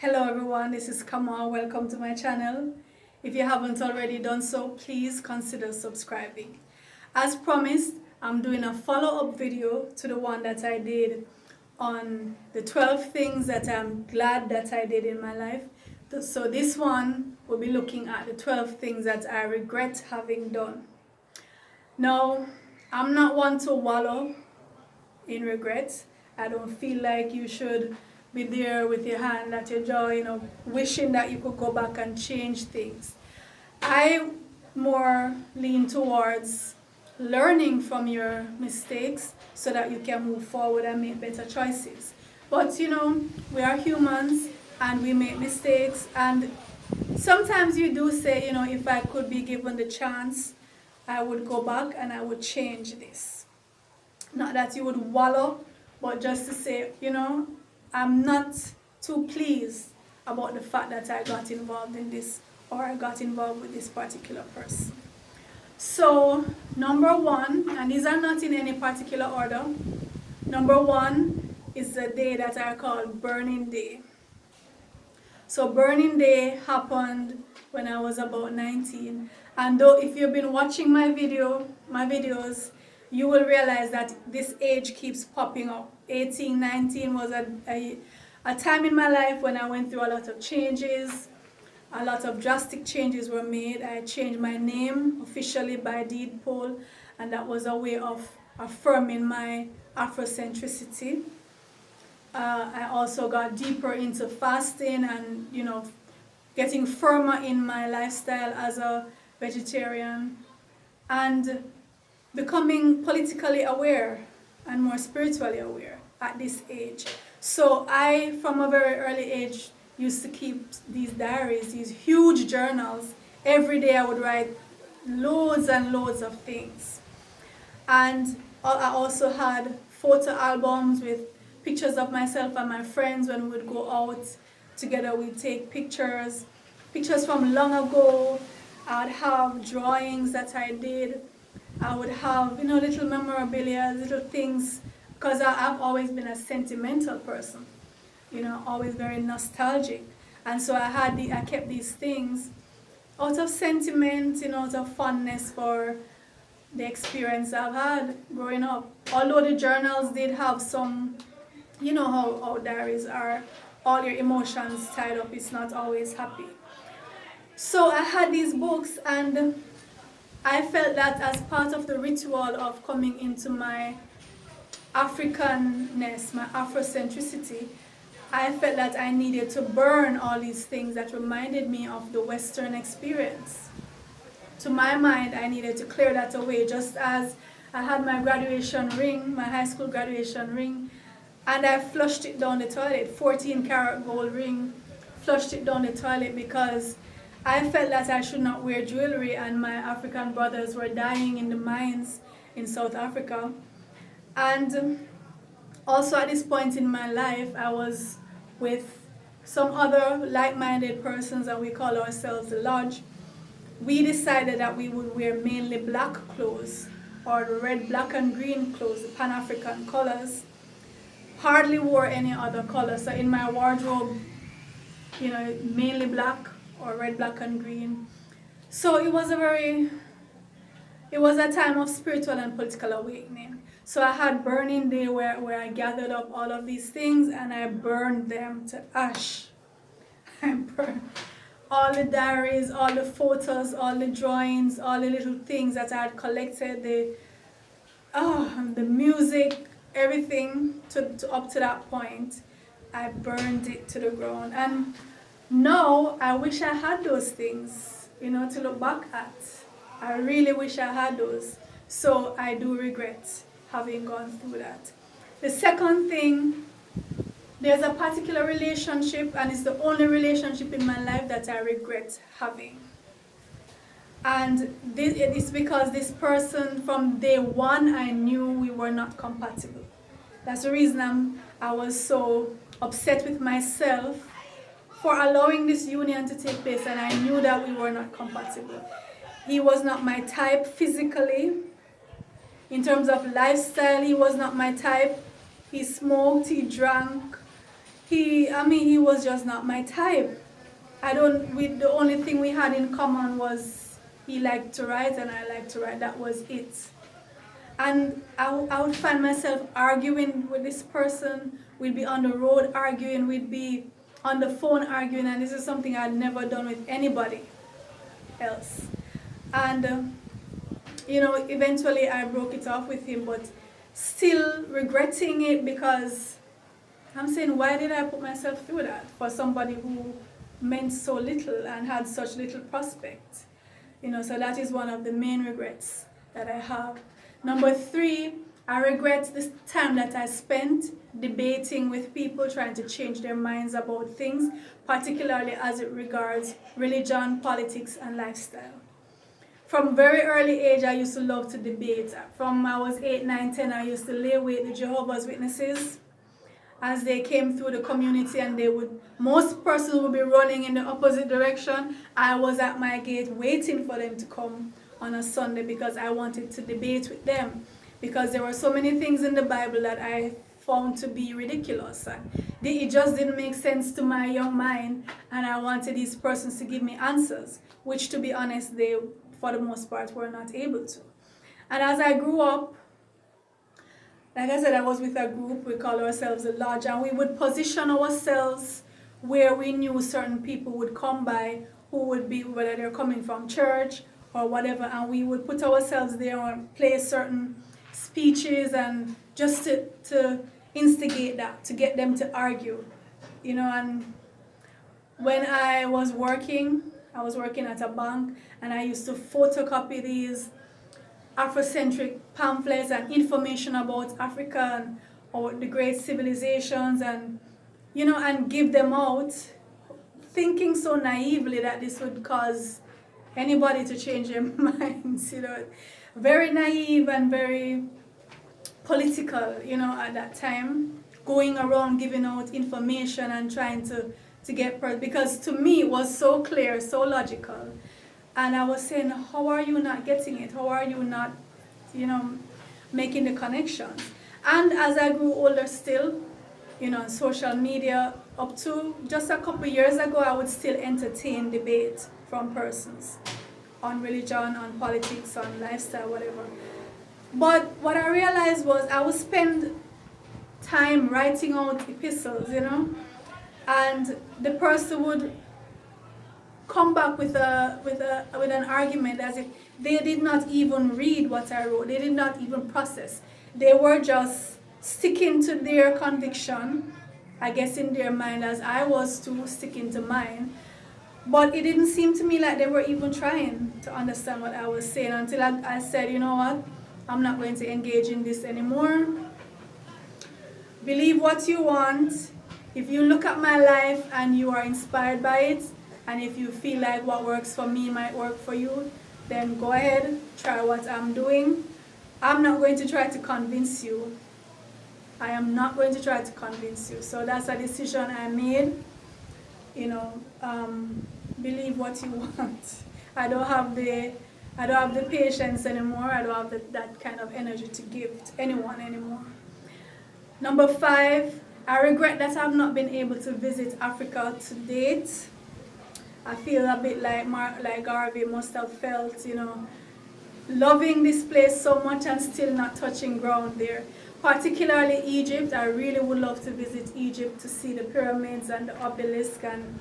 Hello everyone, this is Kamau. Welcome to my channel. If you haven't already done so, please consider subscribing. As promised, I'm doing a follow-up video to the one that I did on the 12 things that I'm glad that I did in my life. So this one will be looking at the 12 things that I regret having done. Now, I'm not one to wallow in regret. I don't feel like you should be there with your hand at your jaw, wishing that you could go back and change things. I more lean towards learning from your mistakes so that you can move forward and make better choices. But we are humans and we make mistakes, and sometimes you do say, if I could be given the chance, I would go back and I would change this. Not that you would wallow, but just to say, I'm not too pleased about the fact that I got involved in this, or I got involved with this particular person. So, number one, and these are not in any particular order. Number one is the day that I call Burning Day. So Burning Day happened when I was about 19. And though if you've been watching my videos, you will realize that this age keeps popping up. 18, 19 was a time in my life when I went through a lot of changes. A lot of drastic changes were made. I changed my name officially by deed poll, and that was a way of affirming my Afrocentricity. I also got deeper into fasting and, getting firmer in my lifestyle as a vegetarian, and becoming politically aware and more spiritually aware at this age. So I, from a very early age, used to keep these diaries, these huge journals. Every day I would write loads and loads of things. And I also had photo albums with pictures of myself and my friends. When we would go out together, we'd take pictures from long ago. I would have drawings that I did. I would have, little memorabilia, little things, because I've always been a sentimental person, always very nostalgic. And so I kept these things out of sentiment, out of fondness for the experience I've had growing up. Although the journals did have some, how diaries are, all your emotions tied up, it's not always happy. So I had these books, and I felt that as part of the ritual of coming into my Africanness, my Afrocentricity, I felt that I needed to burn all these things that reminded me of the Western experience. To my mind, I needed to clear that away, just as I had my graduation ring, my high school graduation ring, and I flushed it down the toilet, 14-karat gold ring, flushed it down the toilet because I felt that I should not wear jewelry, and my African brothers were dying in the mines in South Africa. And also at this point in my life, I was with some other like-minded persons, and we call ourselves the Lodge. We decided that we would wear mainly black clothes, or the red, black, and green clothes, the Pan-African colors. Hardly wore any other color. So in my wardrobe, mainly black, or red, black, and green. So it was a time of spiritual and political awakening. So I had Burning Day where I gathered up all of these things and I burned them to ash. I burned all the diaries, all the photos, all the drawings, all the little things that I had collected, the music, everything up to that point. I burned it to the ground. And now I wish I had those things, to look back at. I really wish I had those. So I do regret having gone through that. The second thing, there's a particular relationship, and it's the only relationship in my life that I regret having. And it's because this person, from day one, I knew we were not compatible. That's the reason I was so upset with myself for allowing this union to take place, and I knew that we were not compatible. He was not my type physically. In terms of lifestyle, he was not my type. He smoked, he drank, he was just not my type. The only thing we had in common was he liked to write and I liked to write. That was it. And I would find myself arguing with this person. We'd be on the road arguing, we'd be on the phone arguing, and this is something I'd never done with anybody else. And, eventually I broke it off with him, but still regretting it, because I'm saying, why did I put myself through that for somebody who meant so little and had such little prospect? So that is one of the main regrets that I have. Number 3, I regret this time that I spent debating with people, trying to change their minds about things, particularly as it regards religion, politics, and lifestyle. From very early age, I used to love to debate. From I was 8, 9, 10, I used to lay wait the Jehovah's Witnesses as they came through the community, and most persons would be running in the opposite direction. I was at my gate waiting for them to come on a Sunday because I wanted to debate with them, because there were so many things in the Bible that I found to be ridiculous. It just didn't make sense to my young mind, and I wanted these persons to give me answers, which, to be honest, they, for the most part, were not able to. And as I grew up, like I said, I was with a group, we call ourselves a lodge, and we would position ourselves where we knew certain people would come by, who would be, whether they're coming from church or whatever, and we would put ourselves there and play certain speeches, and just to instigate that, to get them to argue, and when I was working at a bank, and I used to photocopy these Afrocentric pamphlets and information about Africa and or the great civilizations, and and give them out, thinking so naively that this would cause anybody to change their minds, very naive and very political, at that time, going around giving out information and trying to get, because to me it was so clear, so logical. And I was saying, how are you not getting it? How are you not, making the connections? And as I grew older still, on social media, up to just a couple years ago, I would still entertain debate from persons on religion, on politics, on lifestyle, whatever. But what I realized was I would spend time writing out epistles, and the person would come back with an argument as if they did not even read what I wrote. They did not even process. They were just sticking to their conviction, I guess in their mind, as I was too sticking to mine. But it didn't seem to me like they were even trying to understand what I was saying, until I said, you know what, I'm not going to engage in this anymore. Believe what you want. If you look at my life and you are inspired by it, and if you feel like what works for me might work for you, then go ahead, try what I'm doing. I'm not going to try to convince you. I am not going to try to convince you. So that's a decision I made. Believe what you want. I don't have the patience anymore. I don't have that kind of energy to give to anyone anymore. Number 5, I regret that I've not been able to visit Africa to date. I feel a bit like Garvey must have felt, loving this place so much and still not touching ground there. Particularly Egypt. I really would love to visit Egypt to see the pyramids and the obelisk, and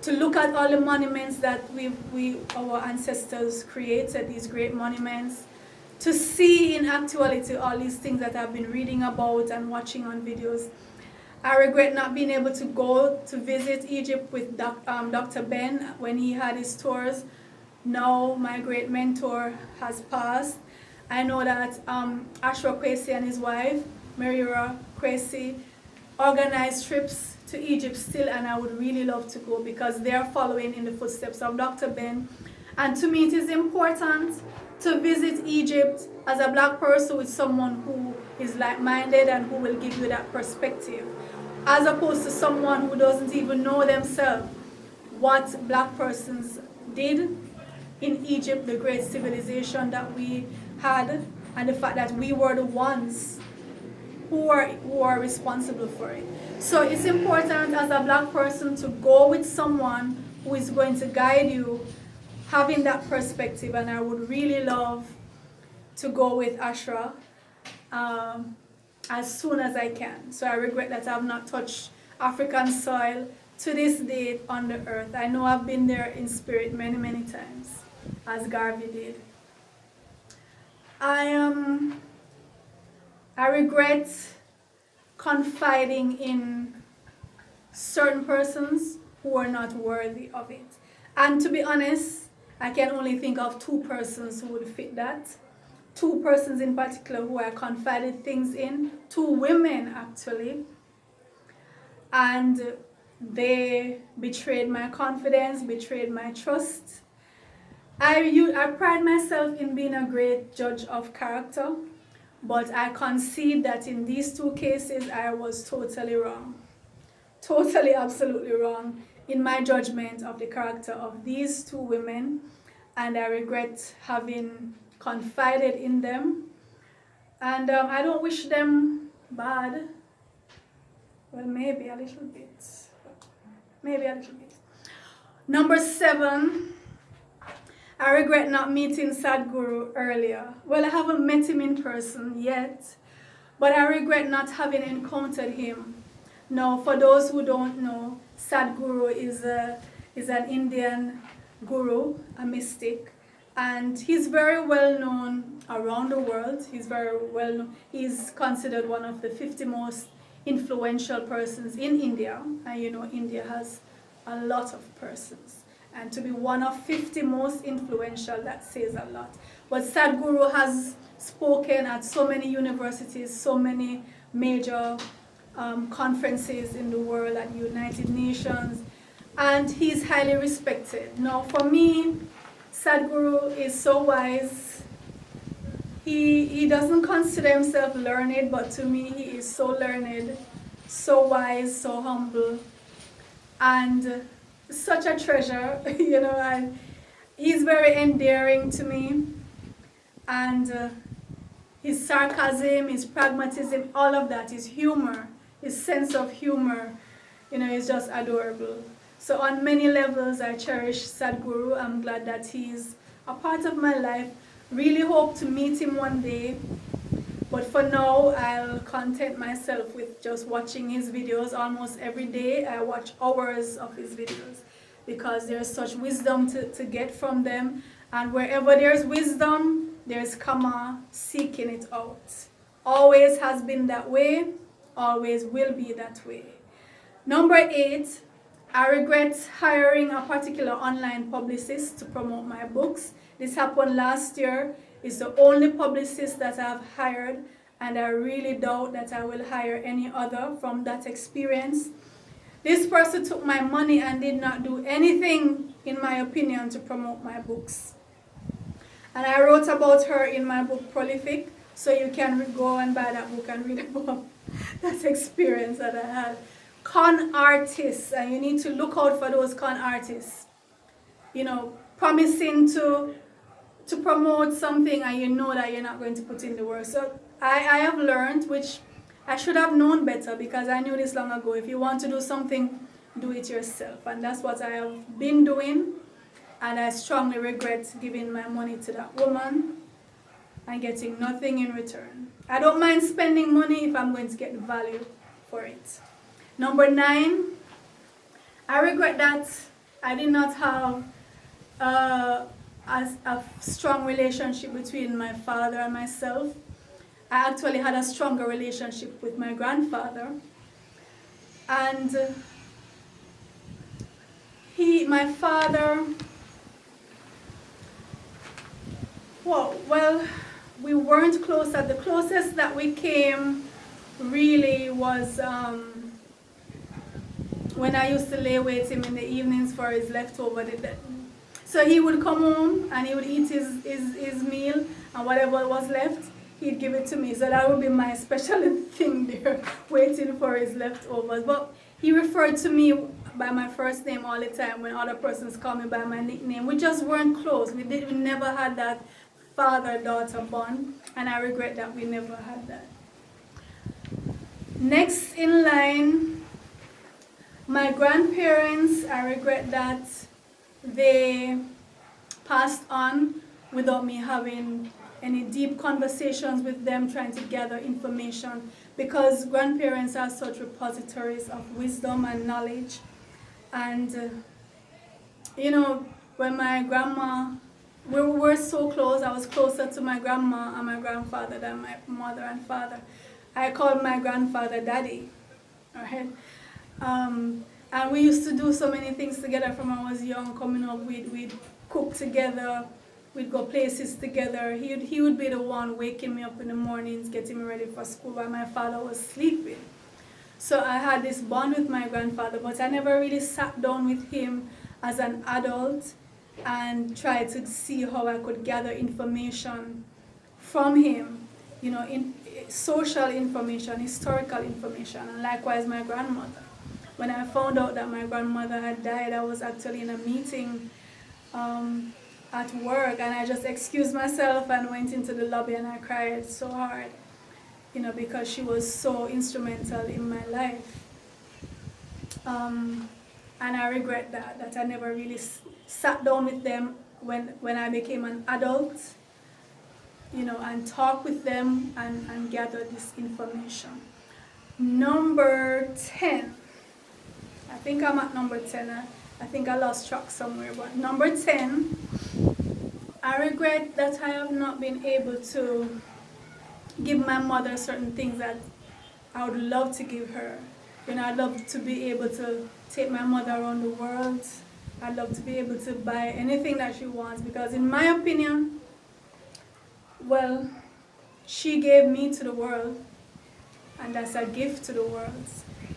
to look at all the monuments that our ancestors created, these great monuments. To see in actuality all these things that I've been reading about and watching on videos. I regret not being able to go to visit Egypt with Dr. Ben when he had his tours. Now my great mentor has passed. I know that Ashra Kwesi and his wife, Merira Kwesi, organize trips to Egypt still, and I would really love to go because they are following in the footsteps of Dr. Ben. And to me it is important to visit Egypt as a black person with someone who is like-minded and who will give you that perspective, as opposed to someone who doesn't even know themselves what black persons did in Egypt, the great civilization that we had, and the fact that we were the ones who are responsible for it. So it's important as a black person to go with someone who is going to guide you, having that perspective. And I would really love to go with Ashra as soon as I can. So I regret that I have not touched African soil to this day on the earth. I know I've been there in spirit many, many times, as Garvey did. I regret confiding in certain persons who are not worthy of it. And to be honest, I can only think of 2 persons who would fit that. 2 persons in particular who I confided things in, 2 women actually. And they betrayed my confidence, betrayed my trust. I pride myself in being a great judge of character, but I concede that in these 2 cases I was totally wrong. Totally, absolutely wrong in my judgment of the character of these 2 women, and I regret having confided in them, and I don't wish them bad. Well, maybe a little bit. Maybe a little bit. Number 7, I regret not meeting Sadhguru earlier. Well, I haven't met him in person yet, but I regret not having encountered him. Now, for those who don't know, Sadhguru is an Indian guru, a mystic, and he's very well known around the world. He's very well known. He's considered one of the 50 most influential persons in India, and you know India has a lot of persons, and to be one of 50 most influential, that says a lot. But Sadhguru has spoken at so many universities, so many major conferences in the world, at United Nations, and he's highly respected. Now for me, Sadhguru is so wise. He doesn't consider himself learned, but to me he is so learned, so wise, so humble, and such a treasure, you know, and he's very endearing to me, and his sarcasm, his pragmatism, all of that, his humor, his sense of humor, you know, is just adorable. So on many levels, I cherish Sadhguru. I'm glad that he's a part of my life. Really hope to meet him one day. But for now, I'll content myself with just watching his videos almost every day. I watch hours of his videos because there's such wisdom to get from them. And wherever there's wisdom, there's Kama seeking it out. Always has been that way, always will be that way. Number 8, I regret hiring a particular online publicist to promote my books. This happened last year. It's the only publicist that I've hired, and I really doubt that I will hire any other from that experience. This person took my money and did not do anything, in my opinion, to promote my books. And I wrote about her in my book, Prolific, so you can go and buy that book and read about that experience that I had. Con artists, and you need to look out for those con artists. You know, promising to promote something and you know that you're not going to put in the work. So I have learned, which I should have known better because I knew this long ago. If you want to do something, do it yourself. And that's what I have been doing. And I strongly regret giving my money to that woman and getting nothing in return. I don't mind spending money if I'm going to get value for it. Number 9, I regret that I did not have a strong relationship between my father and myself. I actually had a stronger relationship with my grandfather. And my father, well, we weren't close. The closest that we came really was when I used to lay wait him in the evenings for his leftover. So he would come home and he would eat his meal, and whatever was left, he'd give it to me. So that would be my special thing there, waiting for his leftovers. But he referred to me by my first name all the time when other persons call me by my nickname. We just weren't close. We never had that father-daughter bond, and I regret that we never had that. Next in line My grandparents, I regret that they passed on without me having any deep conversations with them, trying to gather information, because grandparents are such repositories of wisdom and knowledge. And when my grandma, we were so close, I was closer to my grandma and my grandfather than my mother and father. I called my grandfather daddy, right? And we used to do so many things together from when I was young, coming up. We'd cook together, we'd go places together. He would be the one waking me up in the mornings, getting me ready for school while my father was sleeping. So I had this bond with my grandfather, but I never really sat down with him as an adult and tried to see how I could gather information from him, in social information, historical information, and likewise my grandmother. When I found out that my grandmother had died, I was actually in a meeting at work, and I just excused myself and went into the lobby, and I cried so hard, because she was so instrumental in my life. And I regret that I never really sat down with them when I became an adult, and talked with them and gathered this information. Number 10. I think I'm at number 10. I think I lost track somewhere, but number 10, I regret that I have not been able to give my mother certain things that I would love to give her. I'd love to be able to take my mother around the world. I'd love to be able to buy anything that she wants, because in my opinion, well, she gave me to the world, and that's a gift to the world.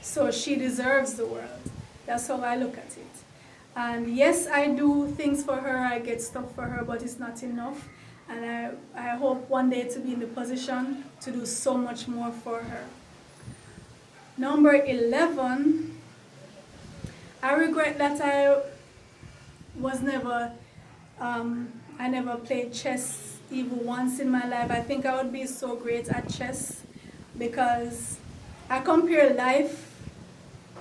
So she deserves the world. That's how I look at it. And yes, I do things for her, I get stuff for her, but it's not enough. And I hope one day to be in the position to do so much more for her. Number 11, I regret that I never played chess even once in my life. I think I would be so great at chess, because I compare life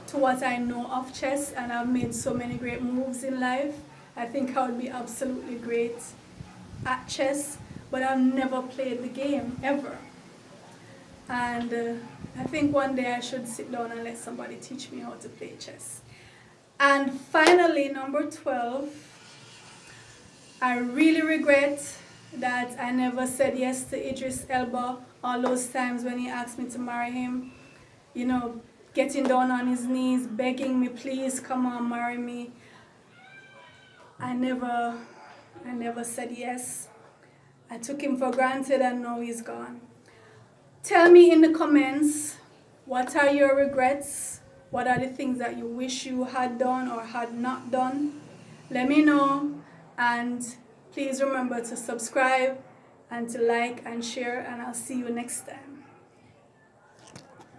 to what I know of chess, and I've made so many great moves in life. I think I would be absolutely great at chess, but I've never played the game, ever. And I think one day I should sit down and let somebody teach me how to play chess. And finally, number 12, I really regret that I never said yes to Idris Elba all those times when he asked me to marry him. Getting down on his knees, begging me, please come on, marry me. I never said yes. I took him for granted, and now he's gone. Tell me in the comments, what are your regrets? What are the things that you wish you had done or had not done? Let me know, and please remember to subscribe and to like and share, and I'll see you next time.